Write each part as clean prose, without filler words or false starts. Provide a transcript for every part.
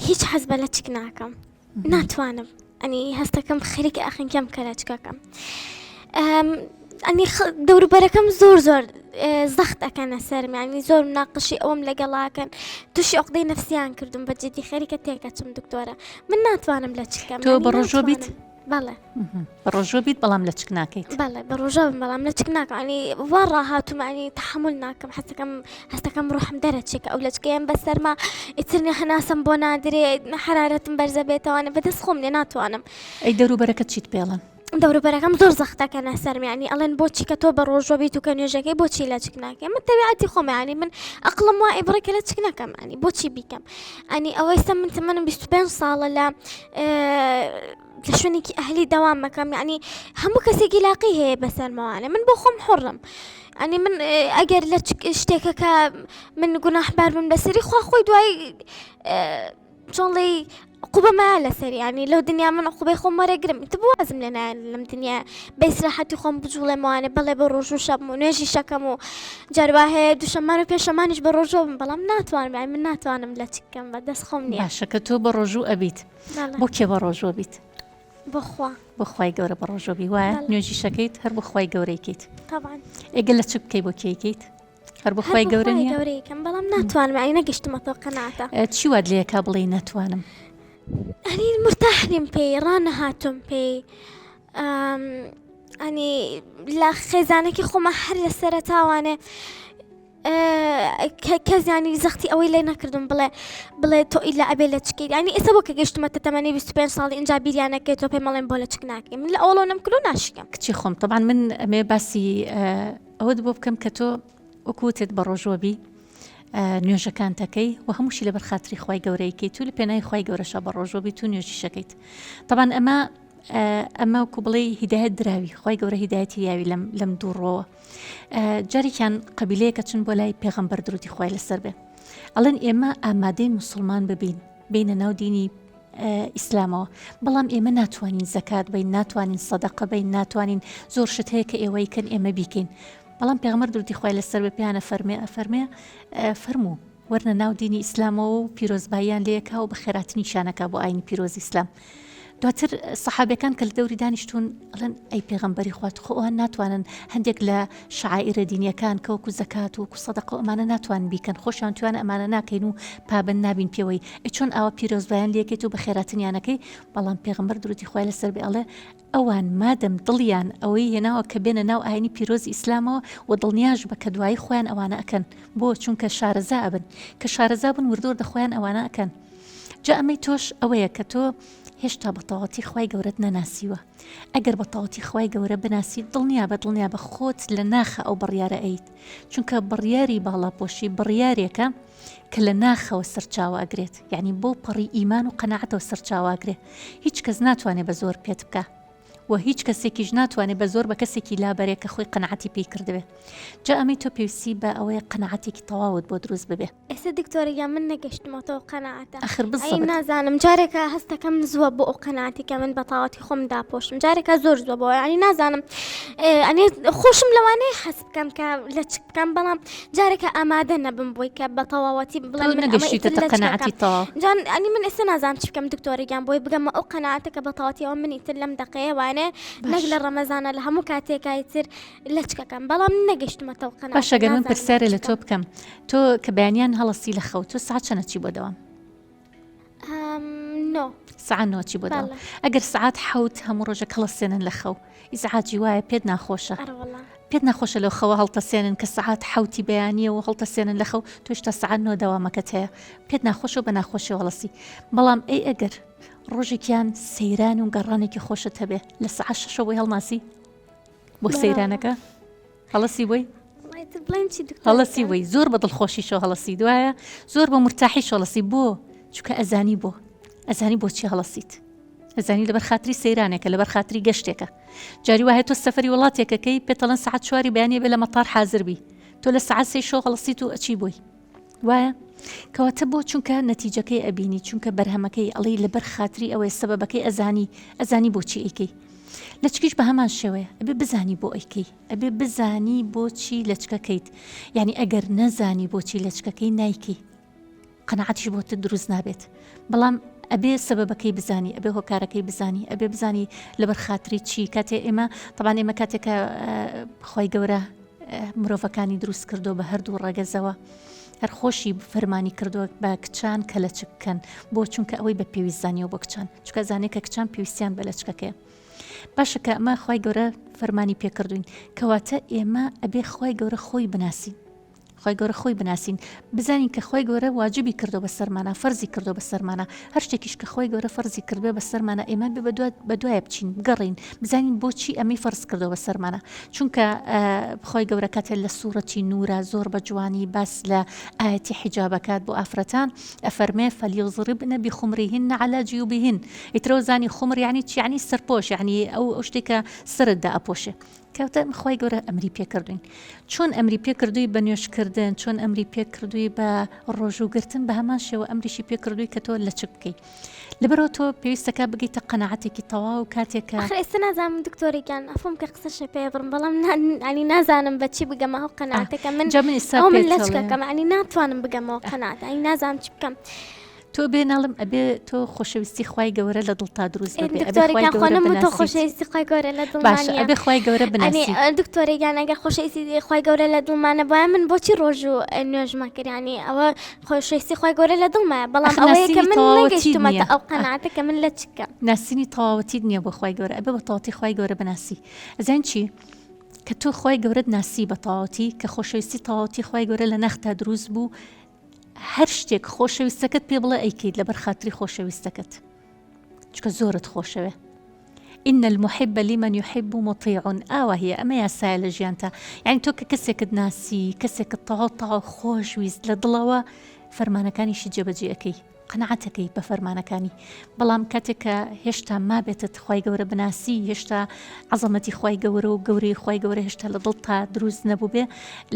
هیچ حەز بە لە چک ناکەم، ناتوانم ئەنی هەستەکەم خەریکە ئەخین کەم کە لە چکەکەم. ئەنی دەوروبەرەکەم زۆر زەخت ئەکەنە سەرم، ینی زۆر مناقشی ئەوم لەگەڵاکەن، تووشی عقدەی نەفسیان کردوم بە جدی خەریکە تێکەچم دکتۆرە، من ناتوانم لە چکەم. تۆ بە ڕۆژۆ بیت؟ بەڵێ بە ڕۆژۆ بیت بەڵام لە چک ناکەیت؟ بەڵێ بە ڕۆژە بەڵام لە چک ناکەم، ئەنی وا ڕاهاتومانی تحمل ناکەم، هەستەکەم ڕوحم دەرەچێکە ئەو لە چکەیەم بەسەرما ئیترنی هەناسم بۆ نادرێ، حرارەتم بەرزە بێتەوانە بەدەست خۆم لێ ناتوانم. ئەی دەوروبەرەکەت چیت پێڵن؟ دەوروبەرەکەم زۆر زەختەکەنە سەرم، ینی ئەڵێن بۆچی کە تۆ بە ڕۆژۆ بیت و کە نوێژەکەی بۆچی لە چک ناکەم؟ من تەبیعەتی خۆم، ینی من ئەقڵم وا ئیبڕێکە لە چک نەکەم، ینی بۆچی بیکەم؟ ئەنی ئەوەی منم 25 ساڵە لە شوێنێکی ئەهلی دەوام مەکەم، ینی هەموو کەسێکی لاقی هەیە بەسەرمەوانە، من بۆ خۆم حڕم. ئەنی من ئەگەر لە شتێکەکە من گوناحبار بم بەسەری خوا خۆی دوای چۆڵی عقوبەمە لەسەری، ینی لەو دنیا من عقوبەی خۆم وەرەگرم، ئیتر بوازم لە نایەن لەم دنیا بە ئیسراحەتی خۆم بجوڵێمەوانێ بەڵێ بە ڕۆژ و شەب و نوێژی شەکەم و جاروا هەیە دووشەمان و پێشەمانیش بە ڕۆژۆ بم، بەڵام ناتوانم، ینی من ناتوانم لە چکەم بەدەست خۆم نییە. باشە کە تۆ بە ڕۆژوو ئەبیت، بۆ کێ بە ڕۆژۆ بیت؟ بخوا بۆ خوای گەورە بە ڕۆژۆ بی، وایە نوێژی شەکەیت هەر بۆ خوای گەورەیکەیت؟ طبعاً. ئێگە لە چ بکەی بۆ کێیکەیت؟ هەر بۆ خوای گەورە نییە؟ گەورەیەکەم بەڵام ناتوانم، ئەی نەگەشتمەتەوە قەناعەتە. چی وات لێکا بڵێ ناتوانم؟ ئەنی مرتاح نیم پێی، ڕانەهاتوم پێی، ئەنی لە خێزانێکی خۆمە هەر لە سەرەتاوانێ کەزیانی زەختی ئەوەی لێ نەکردم بڵێ تۆ ئیلا ئەبێ لە چکیت، ینی ئێستا بۆ کە گەشتمەتە تەمەنی 25 ساڵی ئینجا بیریانەکەی تۆ پێم مەڵێن بۆ لە چک ناکەم، من لە ئەوڵۆ نەمکردو ناشکەم. کچی خۆم طبعاً من ئەمێ باسی ئەوەت بۆ بکەم کە تۆ وەکوتت بە ڕۆژۆ بی نوێژەکان تەکەی و هەمووشی لەبەر خاتری خوای گەورەیەکەیت و لە پێناوی خوای گەورەشە بە ڕۆژۆ بیت و نوێژی شەکەیت. طبعاً ئەمە وەکو بڵێ هیدایەت دراوی، خوای گەورە هیدایەتی یاوی لەم دوو ڕۆوە. جارێکیان قەبیلەیەکە چون بۆ لای پێغەمبەر درودی خوای لەسەر بێ، ئەڵێن ئێمە ئامادەی موسڵمان ببین بینە ناو دینی ئیسلامەوە، بەڵام ئێمە ناتوانین زەکات بین، ناتوانین سەدەقە بین، ناتوانین زۆر شت هەیە کە ئێوەیکەن ئێمە بیکەین. بەڵام پێغەمبەر درودی خوای لەسەر بێ پێیانە فەرموو وەرنە ناو دینی ئیسلامەوە و پیرۆزباییان لێکا و بە خێراتنی شانەکە بۆ ئاینی پیرۆزی ئیسلام. دواتر سەحابەکان کە لە دەوری دانیشتون ئەڵێن ئەی پێغەمبەری خوا خۆیان ناتوانن هەندێک لە شعائرە دینیەکان کە وەکو زەکات و وەکو سەدەقە ئەمانە ناتوانن بیکەن، خۆشیان توانە ئەمانە ناکەین و پابند نابین پێوەی، چۆن ئەوە پیرۆزبایان لێکێت و بە خێراتنیانەکەی. بەڵام پێغەمبەر درودی خوای لەسەر بێ ئەڵێ ئەوان مادەم دڵیان ئەوەی هێناوە کە بێنە ناو ئاینی پیرۆزی ئیسلامەوە و دڵنیاش بە کە دوایی خۆیان ئەوانە ئەکەن، بۆ چونکە شارەزا ئەبن، کە شارەزا بن وردۆر دەخۆیان ئەوانە ئەکەن. جا ئەمەی تۆش ئەوەیە کە تۆ هێشتا بە تەواوەتی خوای گەورەت نەناسیوە. ئەگەر بە تەواوەتی خوای گەورە بناسی دڵنیا بە خۆت لە ناخە ئەو بڕیارە ئەیت، چونکە بڕیاری باڵاپۆشی بڕیارێکە کە لە ناخەوە سەرچاوە ئەگرێت، یعنی بۆ پەڕی ئیمان و قەناعەتەوە سەرچاوە ئەگرێ. هیچ کەس ناتوانێت بە زۆر پێت بکە و هیچ کەسێکیش ناتوانێت بە زۆر بە کەسێکی لابەرێک کە خۆی قەناعەتی پێی کردبێ. جا ئەمەی تۆ پێویستی بە ئەوەیە قەناعەتێکی تەواوت بۆ دروست ببێ. ئێستا دکتۆریا من نەگەشتمەوە قەناعەتە، ئەخر بزەبر نازانم جارێکە هەستەکەم زووە بۆ ئەو قەناعەتی کە من بە تەواوەتی خۆم داپۆشم، جارێکە زۆر زووە بۆ، ینی نازانم ئەنێ خۆشم لەوانەیە حەس بکەم کە لە چ بکەم، بەڵام جارێکە ئامادە نەبم بۆی کە بە تەواوەتی بڵێم نەگەشتیتە قەناعەتی تەواو. جان ئەنی من ئێستا نازانم چ بکەم دکتۆرێکیان بۆی بگەمە ئەو قەناعەتە کە بە تەواوەتی ئەوە منی تر لەم دەقەیە وانێ نەک لە ڕەمەزانە لە هەموو کاتێکای تر لە چکەکەم، بەڵام نەگەشتمەتەوە قەناعەت. باشە گەر من پرسیارە لە تۆ بکەم، تۆ کە بەیانیان هەڵەسی لە خەوت، تۆ سعات چەنە چی بۆ دەوام؟ سعات نۆ چی بۆ دەوام؟ ئەگەر سعات حەوت هەموو ڕۆژە هەڵەسێنن لە خەو، ئیزعاجی وایە پێت ناخۆشە؟ پێت ناخۆشە لەو خەوە هەڵتەسێنن کە سعات حەوتی بەیانیە و هەڵتەسێنن لە خەو، تۆش تا سعات نۆ دەوامەکەت هەیە، پێت ناخۆشە و بە ناخۆشی هەڵەسی. بەڵام ئەگەر ڕۆژێکیان سەیران و گەڕانێکی خۆشت هەبێ لە سعات 6 بۆی هەڵماسی بۆ سەیرانەکە هەڵەسی بۆی؟ هەڵەسی وی زۆر بە دڵخۆشیشەوە هەڵەسی، دوایە زۆر بە مرتاحیش هەڵەسی. بۆ چونکە ئەزانی بۆچی هەڵەسیت، ئەزانی لەبەر خاتری سەیرانێکە، لەبەر خاتری گەشتێکە. جاری وایە تۆ سەفەری وڵاتێکەکەی پێتەڵەن سعات 4 بەیانێ بێ لە مەتار حازر بی، تۆ لە سعات 3 هەڵەسیت و ئەچی بۆی، وایە کەواتە بۆ چونکە نەتیجەکەی ئەبینی، چونکە بەرهەمەکەی ئەڵێ لەبەر خاتری ئەوەی سەبەبەکەی ئەزانی بۆچی ئەیکەی. لە چکیش بە هەمان شێوەیە ئەبێ بزانی بۆ ئەیکەی، ئەبێ بزانی بۆچی لە چکەکەیت، یعنی ئەگەر نەزانی بۆچی لە چکەکەی نایکەی، قەنەعەتیش بۆ دروست نابێت بەڵام ئەبێ سەبەبەکەی بزانی ئەبێ هۆکارەکەی بزانی ئەبێ بزانی لەبەر خاتری چی کاتێ ئێمە طبعاً ئێمە کاتێکە خۆی گەورە مرۆڤەکانی دروست کردو بە هەردوو ڕێگەزەوە هەر خۆشی فەرمانی کردووە بە کچان کە لە چ بکەن بۆ چونکە ئەوەی بە پێویست زانیەوە بۆ کچان چونکە زانێت کە کچان پێویستیان بە لە چکەکەیە باشە کە ئەمە خۆی گەورە فەرمانی پێکردوین کەواتە ئێمە ئەبێ خۆی گەورە خۆی بناسین خۆی گەورە خۆی بناسین بزانین کە خۆی گەورە واجبی کردو بە سەرمانە فەرزی کردو بە سەرمانە هەر شتێکیش کە خۆی گەورە فەرزی کردوێ بە سەرمانە ئێمە بە دوایە بچین بگەڕین بزانین بۆچی ئەمەی فەرز کردو بە سەرمانە چونکە خۆی گەورە کاتێ لە سوورەتی نورە زۆر بە جوانی باس لە ئاەتی حیجابەکات بۆ ئافرەتان ئەفەرمێ فەلیضربن بخمرهن على جیوبهن ئیترەوە زانی خومر یعنی چی یعنی سەرپۆش یعنی ئەو شتێکە سەرتدا ئەپۆشێ کەوتە خۆی گەورە ئەمری پێکردوین چۆن ئەمری پێکردووی بە نوێشکردن چۆن ئەمری پێکردووی بە ڕۆژوگرتن بە هەمان شێوە ئەمریشی پێکردووی کە تۆ لە چ بکەیت لەبەرەوە تۆ پێویستەکە بگەیتە قەنەعەتێکی تەواو کاتێکە ئێستا نازانم دکتۆریگیان ئەفۆم کە قسەشە پێ بڕم بەڵام ینی نازانم بەچی بگەمەوە قەنەعەتەکە من من لە چکەکەم ینی ناتوانم بگەمەوە قەنەعەت ئەی نازانم چی بکەم تۆ بێ ناڵم ئەبێ تۆ خۆشەویستی خی گەورە لە دڵتا دروست تۆ خۆشەویستی خی گەورە لە دڵمانە ئەبێ خی گەورە بناسی دکتۆریگیان ئەگەر خۆشەویستی خی گەورە لە دڵمانە بۆە من بۆچی ڕۆژ و نوێژمە کردیانی ئەوە خۆشەویستی خی گەورە لە دڵمایە بەڵام ئەوەیە من نەگەیشتمەتە ئەو قەنەعەتەکە من لە چکە ناسینی تەواوەتی نییە بۆ خی گەورە ئەبێ بە تەواوەتی خی گەورە بناسی ئەزان چی کە تۆ خی گەورەت ناسی بە تەواوەتی کە خۆشەویستی تەواوەتی خی گەورە لە نەختا دروست بوو هەر شتێک خۆشەویستەکەت پێ بڵێ ئەیکەیت لەبەر خاتری خۆشەویستەکەت چکە زۆرت خۆشەوێ إن المحب لمن يحب مطيع هي أما ياسای لە ژیانتە یعنی تۆ کە کەسێکت ناسی کەسێکت تەواو خۆشویست لە دڵەوە فەرمانەکانیشی جێبەجێ ئەەکەی قەنەعەتەکەی بە فەرمانەکانی بەڵام کاتێککە هێشتا مابێتت خی گەورە بناسی هێشتا عەزەمەتی خی گەورە و گەورەی خی گەورە هێشتا لە دڵ تا دروست نەبوو بێ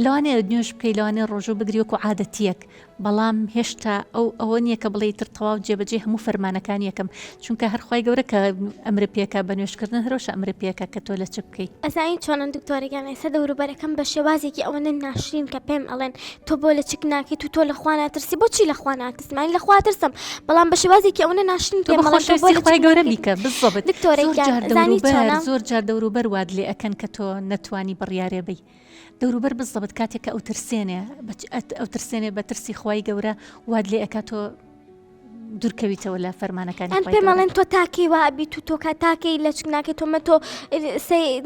لەوانەیە نوێژ بکەی لەوانەیە ڕۆژوو بگری وەکو عادەتیەک بەڵام هێشتا ئەوە نییە کە بڵێ تر تەواو جێبەجێ هەموو فەرمانەکانی یەکەم چونکە هەر خی گەورە کە ئەمر پێکە بە نوێشکردن هەرۆشە ئەمر پێکە کە تۆ لە چ بکەیت ئەزانی چۆنن دکتۆریگیان ئێستا دەوروبەرەکەم بە شێوازێکی ئەوەنە ناشرین کە پێم ئەڵێن تۆ بۆ لە چک ناکەیت و تۆ لە خوا ناترسی بۆچی لە خوا ناترسمانی لە خوا ترسم بەڵام بە شێوازێکی ئەوەنە ناشرین خۆشەویستی گەورە بیکە بزڵبێت دکتۆریگیان زۆر جار دەوروبەر واد لێ ئەکەن کە تۆ نەتوانی بڕیارێ بی دەوروبەر بزڵبێت کاتێککە ئەو ترسێنێ بە ترسی خی گەورە واد لێ ئەکات تۆ دوورکەویتەوە لە فەرمانەکانی پێمەڵێن تۆ تاکەی وابیت و تۆ کا تاکەی لە چک ناکەیت تۆمە تۆ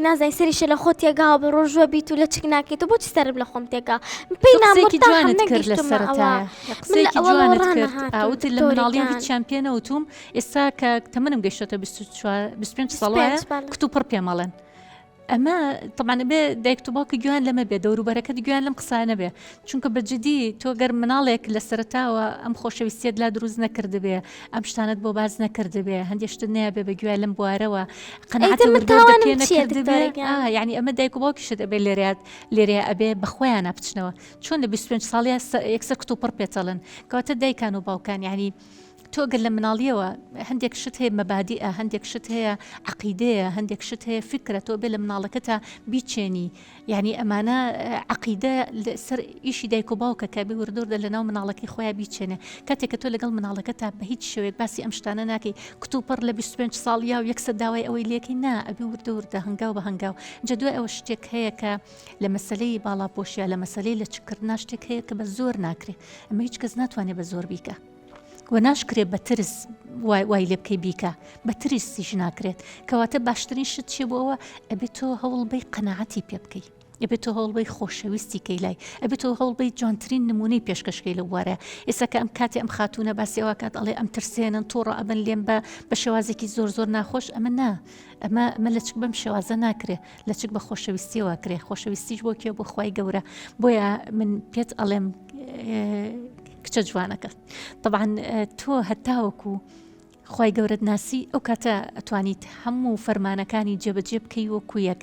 نازای سەریشە لە خۆ تێگاوە بە ڕۆژوە بیت و لە چک ناکەیت و بۆچی سرم لە خۆم تێگا پێی جوانت کرد لە سەرەتایە ئەوت لە مناڵیەوی چمپیۆنە وتوم ئێستا کە تەمەنم گەیشتە 25 ساڵە کتتو پڕ پێمەڵێن ئەمە طبعاً بێ دایک و باوکی گویان لەمە بێ دەوروبەرەکەت گویان لەم قسانە بێ چونکە بەجددی تۆ گەر مناڵێک لە سەرتاوە ئەم خۆشەویستیت لا دروست نەکرد بێ ئەم شتانت بۆ باز نەکرد بێ هەندێشتن نەیە بێ بەگوێ لەم بوارەوە قەنەعەت یعنی ئەمە دایک و باوکیشت ئەبێ لێرە ئەبێ بەخۆیان ناپچنەوە چۆن لە 25 ساڵیا یەکسەر کت و پڕ پێچەڵن کەواتە دایکان و باوکان یعنی تۆ گەر لە مناڵیەوە هەندێک شت هەیە مەبادیئە هەندێک شت هەیە عەقیدەیە هەندێک شت هەیە فکرە تۆ بێ لە مناڵەکەتە بیچێنی یعنی ئەمانە عەقیدە سەر ئیشی دایک و باوکە کە بێ وردوردە لە ناو مناڵەکەی خۆیان بیچێنێ کاتێککە تۆ لەگەڵ مناڵەکەتە بە هیچ شێوێک باسی ئەم شتانە ناکەی کت و پڕ لە 25 ساڵیا و یەکسەر داوای ئەوەی لێکی نا ئەبێ وردوردە هەنگاو بە هەنگاو جە دوای ئەوە شتێک هەیە کە لە مەسلەی باڵاپۆشیە لە مەسلەی لە چکردنا شتێک هەیە کە بە زۆر ناکرێ ئەمە هیچ کەس ناتوانێت بە زۆر بیکە و ناشکرێ بە ترس وای لێ بکەی بیکە بە ترسیش ناکرێت کەواتە باشترین شت چێ بۆ ئەوە ئەبێت تۆ هەوڵبەی قەنەعەتی پێ بکەی ئەبێت تۆ هەوڵبەی خۆشەویستی کەی لای ئەبێت تۆ هەوڵبەی جوانترین نمونەی پێشکەشکەی لە وارە ئێستا کە ئەم کاتی ئەم خاتونە باسی ئەوە کات ئەڵێ ئەم ترسێنن تۆڕە ئەبن لێم بە شێوازێکی زۆر ناخۆش ئەمە نا ئەمە لە چک بەم شێوازە ناکرێ لە چک بە خۆشەویستیەوە کرێ خۆشەویستیش بۆ کێ بۆ خی گەورە بۆیە من پێت ئەڵێم کچە جوانەکە طبعاً تۆ هەتاوەکو خی گەورەت ناسی ئەو کاتە ئەتوانیت هەموو فەرمانەکانی جێبەجێ بکەی وەکو یەک